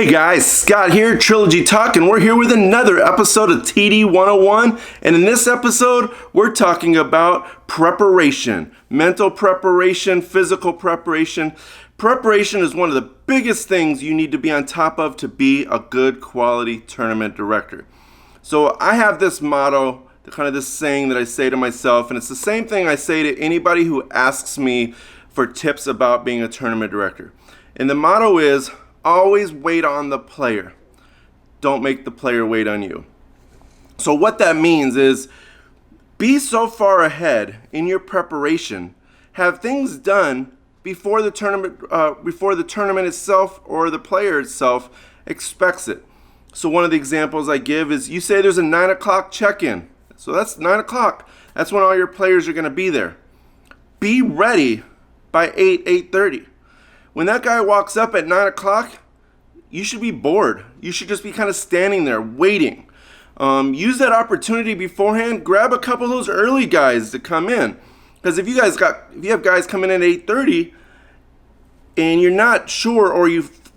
Hey guys, Scott here, Trilogy Talk, and we're here with another episode of TD 101. And in this episode, we're talking about preparation, mental preparation, physical preparation. Preparation is one of the biggest things you need to be on top of to be a good quality tournament director. So I have this motto, kind of this saying that I say to myself, and it's the same thing I say to anybody who asks me for tips about being a tournament director. And the motto is, always wait on the player. Don't make the player wait on you. So what that means is be so far ahead in your preparation, have things done before the tournament itself or the player itself expects it. So one of the examples I give is you say there's a 9 o'clock check-in. So that's 9 o'clock. That's when all your players are going to be there. Be ready by 8:30. When that guy walks up at 9 o'clock, you should be bored. You should just be kind of standing there waiting. Use that opportunity beforehand. Grab a couple of those early guys to come in. Because if you have guys coming in at 8:30 and you're not sure, or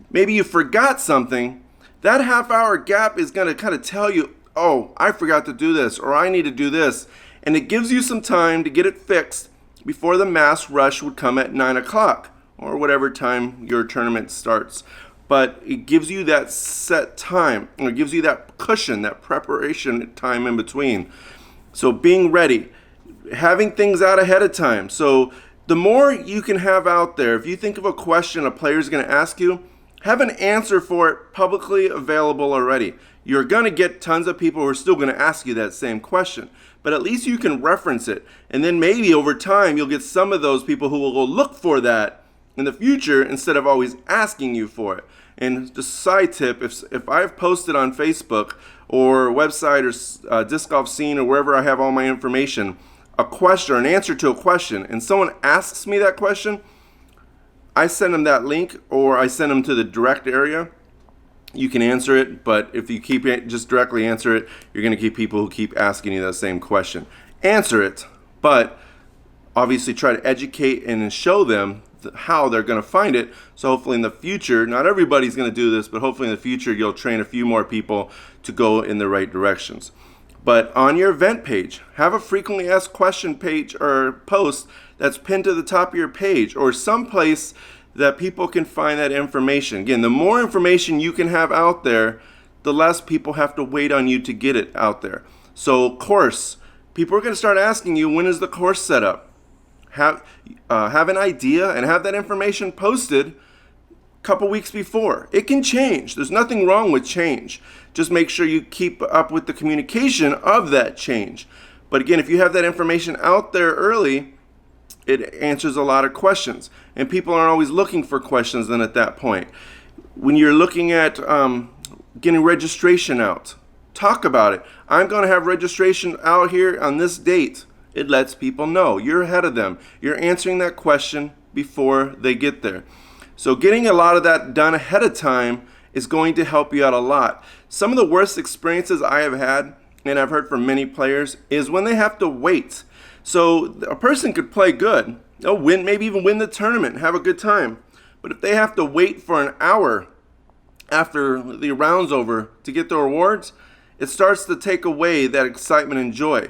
maybe you forgot something, that half-hour gap is going to kind of tell you, oh, I forgot to do this, or I need to do this. And it gives you some time to get it fixed before the mass rush would come at 9 o'clock. Or whatever time your tournament starts. But it gives you that set time, or it gives you that cushion, that preparation time in between. So being ready, having things out ahead of time. So the more you can have out there, if you think of a question a player's going to ask you, have an answer for it publicly available already. You're going to get tons of people who are still going to ask you that same question. But at least you can reference it. And then maybe over time you'll get some of those people who will go look for that in the future instead of always asking you for it. And just side tip, if I've posted on Facebook or website or Disc Golf Scene or wherever I have all my information, a question or an answer to a question, and someone asks me that question, I send them that link or I send them to the direct area. You can answer it, but if you keep it, just directly answer it, you're going to keep people who keep asking you that same question. Answer it, but obviously try to educate and show them how they're going to find it. So hopefully in the future, not everybody's going to do this, but hopefully in the future you'll train a few more people to go in the right directions. But on your event page, have a frequently asked question page or post that's pinned to the top of your page or someplace that people can find that information. Again, the more information you can have out there, the less people have to wait on you to get it out there. So course, people are going to start asking you, when is the course set up? Have an idea and have that information posted a couple weeks before. It can change. There's nothing wrong with change. Just make sure you keep up with the communication of that change. But again, if you have that information out there early, it answers a lot of questions. And people aren't always looking for questions then at that point. When you're looking at getting registration out, talk about it. I'm going to have registration out here on this date. It lets people know you're ahead of them. You're answering that question before they get there. So getting a lot of that done ahead of time is going to help you out a lot. Some of the worst experiences I have had, and I've heard from many players, is when they have to wait. So a person could play good, they'll win, maybe even win the tournament, have a good time. But if they have to wait for an hour after the round's over to get their rewards, it starts to take away that excitement and joy.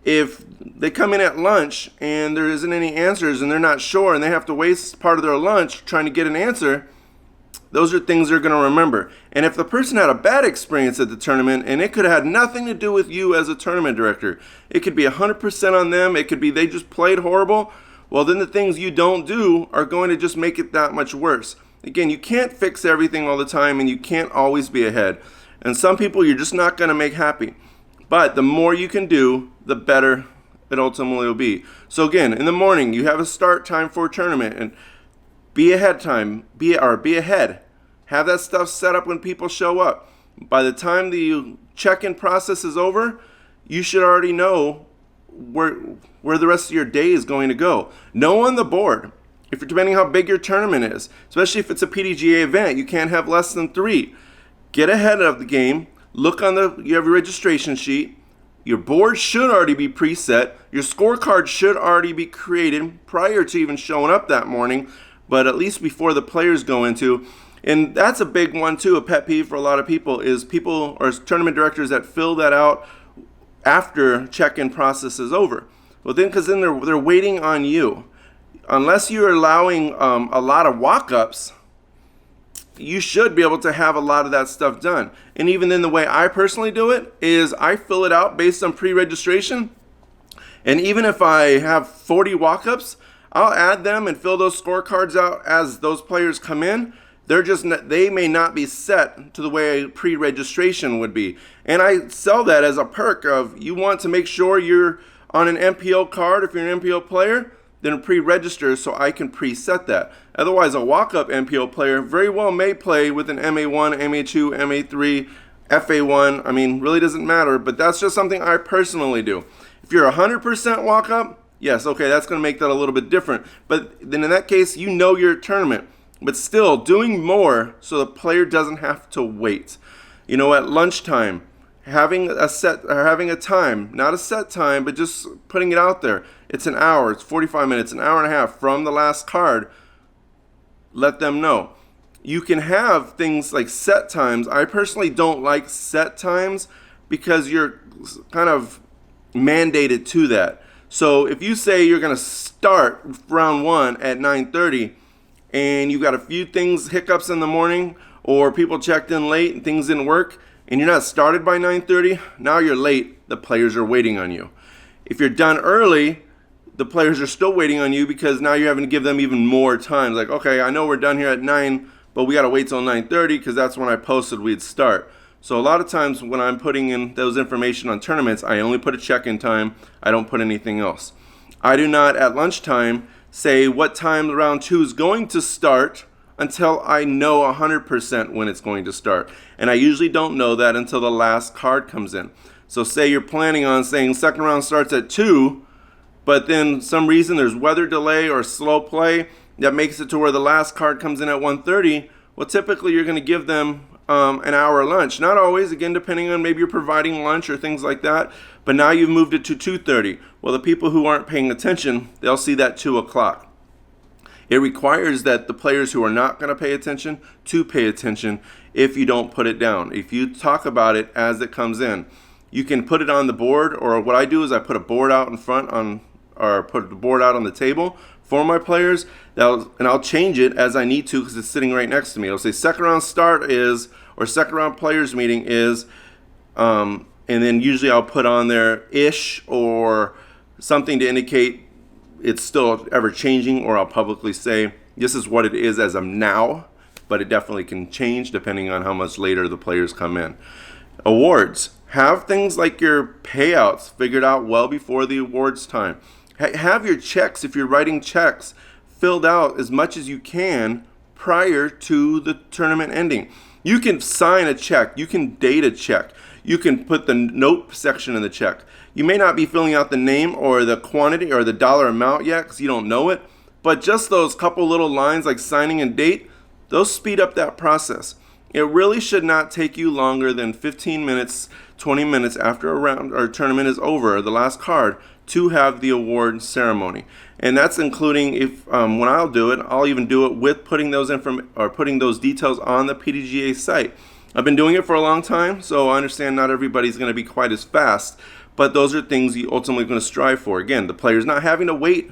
If they come in at lunch and there isn't any answers and they're not sure and they have to waste part of their lunch trying to get an answer, those are things they're going to remember. And if the person had a bad experience at the tournament and it could have had nothing to do with you as a tournament director, it could be 100% on them, it could be they just played horrible, well then the things you don't do are going to just make it that much worse. Again, you can't fix everything all the time and you can't always be ahead. And some people you're just not going to make happy. But the more you can do, the better it ultimately will be. So again, in the morning, you have a start time for a tournament, and be ahead. Have that stuff set up when people show up. By the time the check-in process is over, you should already know where the rest of your day is going to go. Know on the board, if you're depending how big your tournament is, especially if it's a PDGA event, you can't have less than 3. Get ahead of the game. Look on you have your registration sheet. Your board should already be preset. Your scorecard should already be created prior to even showing up that morning, but at least before the players go into. And that's a big one too, a pet peeve for a lot of people, is people or tournament directors that fill that out after check-in process is over. Well, then, because then they're waiting on you. Unless you're allowing a lot of walk-ups, you should be able to have a lot of that stuff done. And even then, the way I personally do it is I fill it out based on pre-registration. And even if I have 40 walk-ups, I'll add them and fill those scorecards out as those players come in. They may not be set to the way pre-registration would be. And I sell that as a perk of, you want to make sure you're on an MPO card. If you're an MPO player, then pre-register so I can preset that. Otherwise, a walk-up MPO player very well may play with an MA1, MA2, MA3, FA1. I mean, really doesn't matter, but that's just something I personally do. If you're 100% walk-up, yes, okay, that's going to make that a little bit different. But then in that case, you know your tournament. But still, doing more so the player doesn't have to wait. You know, at lunchtime, having a time, not a set time, but just putting it out there. It's an hour, it's 45 minutes, an hour and a half from the last card. Let them know. You can have things like set times. I personally don't like set times because you're kind of mandated to that. So if you say you're going to start round 1 at 9:30 and you've got a few hiccups in the morning, or people checked in late and things didn't work, and you're not started by 9:30, now you're late. The players are waiting on you. If you're done early, the players are still waiting on you because now you're having to give them even more time. Like, okay, I know we're done here at 9, but we got to wait till 9:30 because that's when I posted we'd start. So a lot of times when I'm putting in those information on tournaments, I only put a check-in time. I don't put anything else. I do not at lunchtime say what time round 2 is going to start until I know 100% when it's going to start. And I usually don't know that until the last card comes in. So say you're planning on saying second round starts at 2, but then some reason there's weather delay or slow play that makes it to where the last card comes in at 1:30. Well, typically you're going to give them an hour lunch. Not always, again, depending on maybe you're providing lunch or things like that. But now you've moved it to 2:30. Well, the people who aren't paying attention, they'll see that 2 o'clock. It requires that the players who are not going to pay attention to pay attention if you don't put it down. If you talk about it as it comes in, you can put it on the board, or what I do is I put a board out in front or put the board out on the table for my players, and I'll change it as I need to because it's sitting right next to me. It'll say second round start is, or second round players meeting is, and then usually I'll put on there ish or something to indicate it's still ever changing, or I'll publicly say this is what it is as of now, but it definitely can change depending on how much later the players come in. Awards. Have things like your payouts figured out well before the awards time. Have your checks, if you're writing checks, filled out as much as you can prior to the tournament ending. You can sign a check. You can date a check. You can put the note section in the check. You may not be filling out the name or the quantity or the dollar amount yet because you don't know it, but just those couple little lines like signing and date, those speed up that process. It really should not take you longer than 15 minutes, 20 minutes after a round or tournament is over, the last card, to have the award ceremony. And that's including if when I'll do it, I'll even do it with putting those putting those details on the PDGA site. I've been doing it for a long time, so I understand not everybody's going to be quite as fast, but those are things you ultimately going to strive for. Again, the player's not having to wait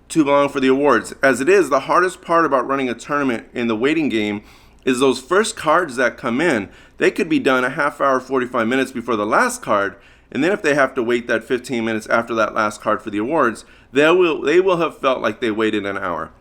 too long for the awards. As it is, the hardest part about running a tournament in the waiting game is those first cards that come in. They could be done a half hour, 45 minutes before the last card, and then if they have to wait that 15 minutes after that last card for the awards, they will have felt like they waited an hour.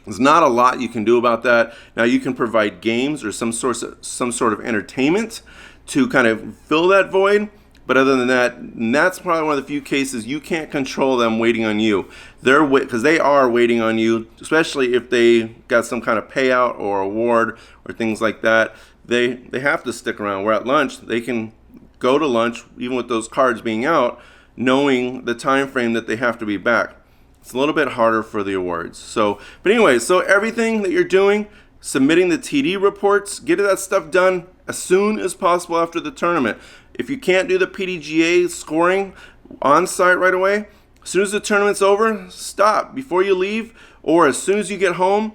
There's not a lot you can do about that. Now you can provide games or some sort of entertainment to kind of fill that void. But other than that, that's probably one of the few cases you can't control them waiting on you. Because they are waiting on you, especially if they got some kind of payout or award or things like that. They have to stick around. Where at lunch, they can go to lunch, even with those cards being out, knowing the time frame that they have to be back. It's a little bit harder for the awards. But anyway, so everything that you're doing, submitting the TD reports, get that stuff done as soon as possible after the tournament. If you can't do the PDGA scoring on site right away, as soon as the tournament's over, stop. Before you leave, or as soon as you get home,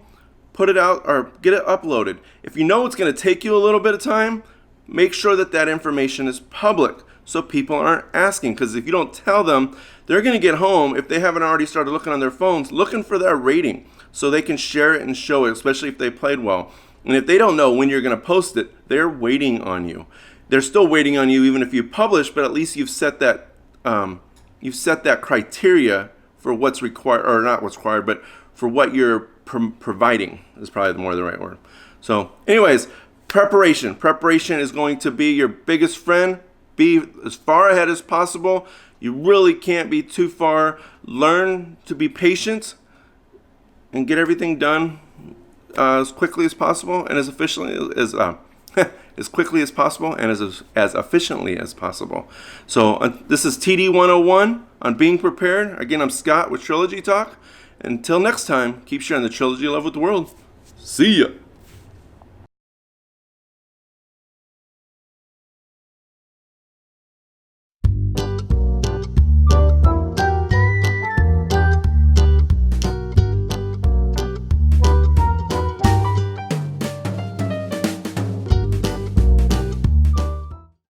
put it out or get it uploaded. If you know it's going to take you a little bit of time, make sure that that information is public so people aren't asking. Because if you don't tell them, they're going to get home, if they haven't already started looking on their phones, looking for that rating so they can share it and show it, especially if they played well. And if they don't know when you're going to post it, they're waiting on you. They're still waiting on you even if you publish, but at least you've set that criteria for what's required, or not what's required, but for what you're providing is probably the right word. So anyways, preparation. Preparation is going to be your biggest friend. Be as far ahead as possible. You really can't be too far. Learn to be patient and get everything done as quickly as possible and as efficiently as as quickly as possible and as efficiently as possible. So this is TD 101 on being prepared. Again, I'm Scott with Trilogy Talk. Until next time, keep sharing the trilogy love with the world. See ya.